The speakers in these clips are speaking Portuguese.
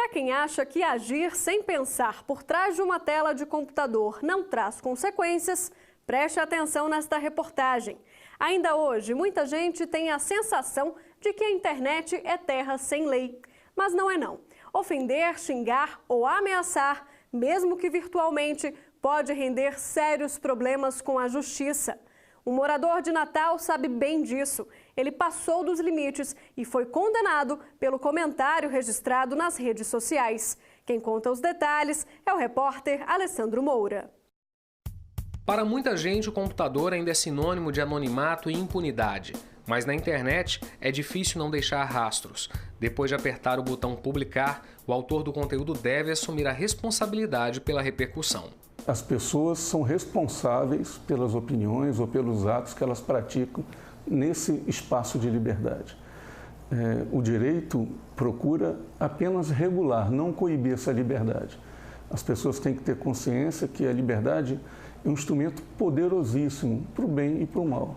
Para quem acha que agir sem pensar por trás de uma tela de computador não traz consequências, preste atenção nesta reportagem. Ainda hoje, muita gente tem a sensação de que a internet é terra sem lei. Mas não é não. Ofender, xingar ou ameaçar, mesmo que virtualmente, pode render sérios problemas com a justiça. Um morador de Natal sabe bem disso. Ele passou dos limites e foi condenado pelo comentário registrado nas redes sociais. Quem conta os detalhes é o repórter Alessandro Moura. Para muita gente, o computador ainda é sinônimo de anonimato e impunidade. Mas na internet é difícil não deixar rastros. Depois de apertar o botão publicar, o autor do conteúdo deve assumir a responsabilidade pela repercussão. As pessoas são responsáveis pelas opiniões ou pelos atos que elas praticam nesse espaço de liberdade. O direito procura apenas regular, não coibir essa liberdade. As pessoas têm que ter consciência que a liberdade é um instrumento poderosíssimo para o bem e para o mal.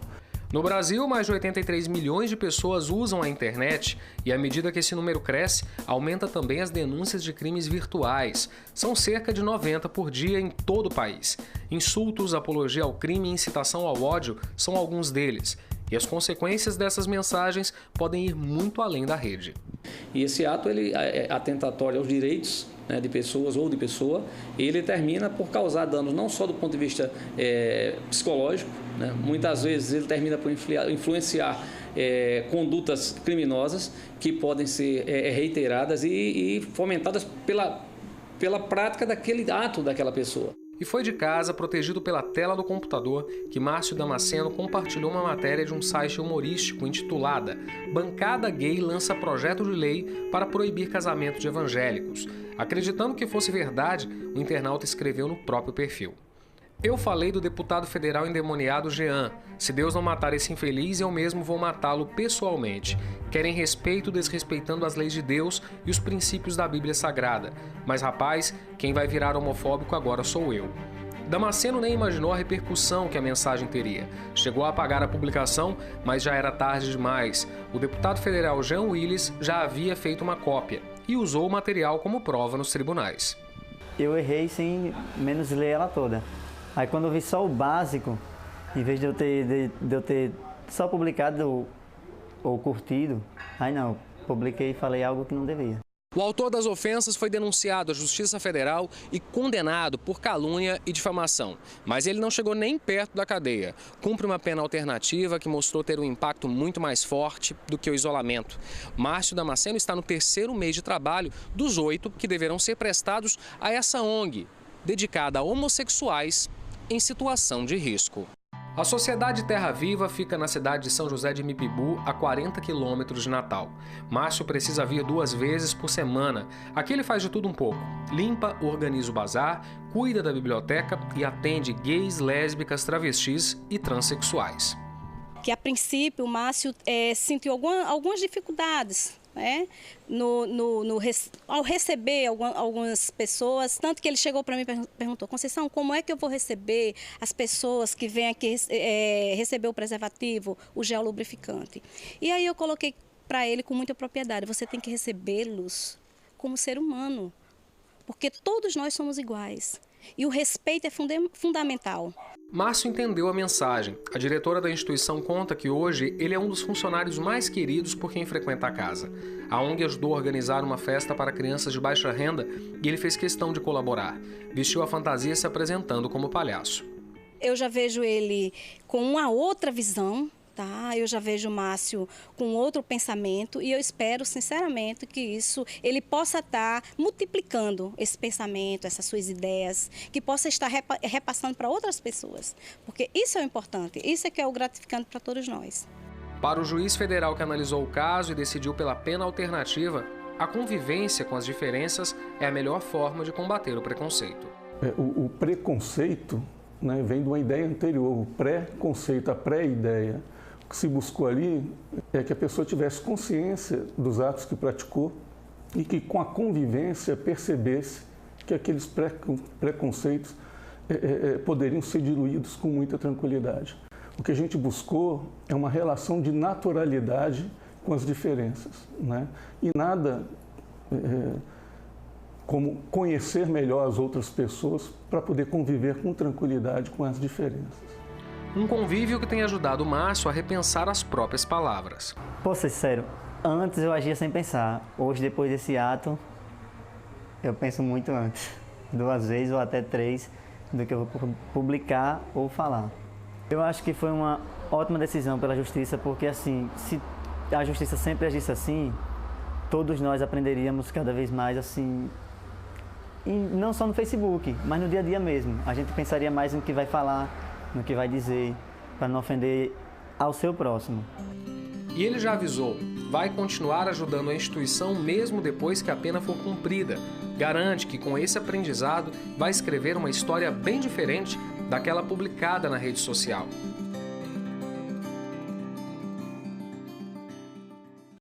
No Brasil, mais de 83 milhões de pessoas usam a internet e, à medida que esse número cresce, aumenta também as denúncias de crimes virtuais. São cerca de 90 por dia em todo o país. Insultos, apologia ao crime e incitação ao ódio são alguns deles. E as consequências dessas mensagens podem ir muito além da rede. E esse ato ele é atentatório aos direitos, né, de pessoas ou de pessoa, e ele termina por causar danos não só do ponto de vista psicológico, né, muitas vezes ele termina por influenciar condutas criminosas que podem ser reiteradas e fomentadas pela prática daquele ato daquela pessoa. E foi de casa, protegido pela tela do computador, que Márcio Damasceno compartilhou uma matéria de um site humorístico intitulada "Bancada Gay lança projeto de lei para proibir casamento de evangélicos". Acreditando que fosse verdade, o internauta escreveu no próprio perfil: "Eu falei do deputado federal endemoniado Jean. Se Deus não matar esse infeliz, eu mesmo vou matá-lo pessoalmente. Querem respeito desrespeitando as leis de Deus e os princípios da Bíblia Sagrada. Mas, rapaz, quem vai virar homofóbico agora sou eu". Damasceno nem imaginou a repercussão que a mensagem teria. Chegou a apagar a publicação, mas já era tarde demais. O deputado federal Jean Willis já havia feito uma cópia e usou o material como prova nos tribunais. Eu errei sem menos ler ela toda. Aí quando eu vi só o básico, em vez de eu ter só publicado ou curtido, aí não, publiquei e falei algo que não devia. O autor das ofensas foi denunciado à Justiça Federal e condenado por calúnia e difamação. Mas ele não chegou nem perto da cadeia. Cumpre uma pena alternativa que mostrou ter um impacto muito mais forte do que o isolamento. Márcio Damasceno está no 3º mês de trabalho dos 8 que deverão ser prestados a essa ONG, dedicada a homossexuais em situação de risco. A Sociedade Terra Viva fica na cidade de São José de Mipibu, a 40 quilômetros de Natal. Márcio precisa vir 2 vezes por semana. Aqui ele faz de tudo um pouco. Limpa, organiza o bazar, cuida da biblioteca e atende gays, lésbicas, travestis e transexuais. Que a princípio o Márcio sentiu algumas dificuldades, né, ao receber algumas pessoas, tanto que ele chegou para mim e perguntou: Conceição, como é que eu vou receber as pessoas que vêm aqui receber o preservativo, o gel lubrificante? E aí eu coloquei para ele com muita propriedade: você tem que recebê-los como ser humano, porque todos nós somos iguais e o respeito é fundamental. Márcio entendeu a mensagem. A diretora da instituição conta que hoje ele é um dos funcionários mais queridos por quem frequenta a casa. A ONG ajudou a organizar uma festa para crianças de baixa renda e ele fez questão de colaborar. Vestiu a fantasia se apresentando como palhaço. Eu já vejo ele com uma outra visão, tá? Eu já vejo o Márcio com outro pensamento e eu espero sinceramente que ele possa estar multiplicando esse pensamento, essas suas ideias, que possa estar repassando para outras pessoas, porque isso é o importante, isso é que é o gratificante para todos nós. Para o juiz federal que analisou o caso e decidiu pela pena alternativa, a convivência com as diferenças é a melhor forma de combater o preconceito. O preconceito, né, vem de uma ideia anterior, o pré-conceito, a pré-ideia. O que se buscou ali é que a pessoa tivesse consciência dos atos que praticou e que com a convivência percebesse que aqueles preconceitos poderiam ser diluídos com muita tranquilidade. O que a gente buscou é uma relação de naturalidade com as diferenças, né? E nada como conhecer melhor as outras pessoas para poder conviver com tranquilidade com as diferenças. Um convívio que tem ajudado o Márcio a repensar as próprias palavras. Posso ser sincero, antes eu agia sem pensar. Hoje, depois desse ato, eu penso muito antes. 2 vezes ou até 3 do que eu vou publicar ou falar. Eu acho que foi uma ótima decisão pela justiça, porque assim, se a justiça sempre agisse assim, todos nós aprenderíamos cada vez mais assim, e não só no Facebook, mas no dia a dia mesmo. A gente pensaria mais no que vai falar, no que vai dizer, para não ofender ao seu próximo. E ele já avisou, vai continuar ajudando a instituição mesmo depois que a pena for cumprida. Garante que com esse aprendizado vai escrever uma história bem diferente daquela publicada na rede social.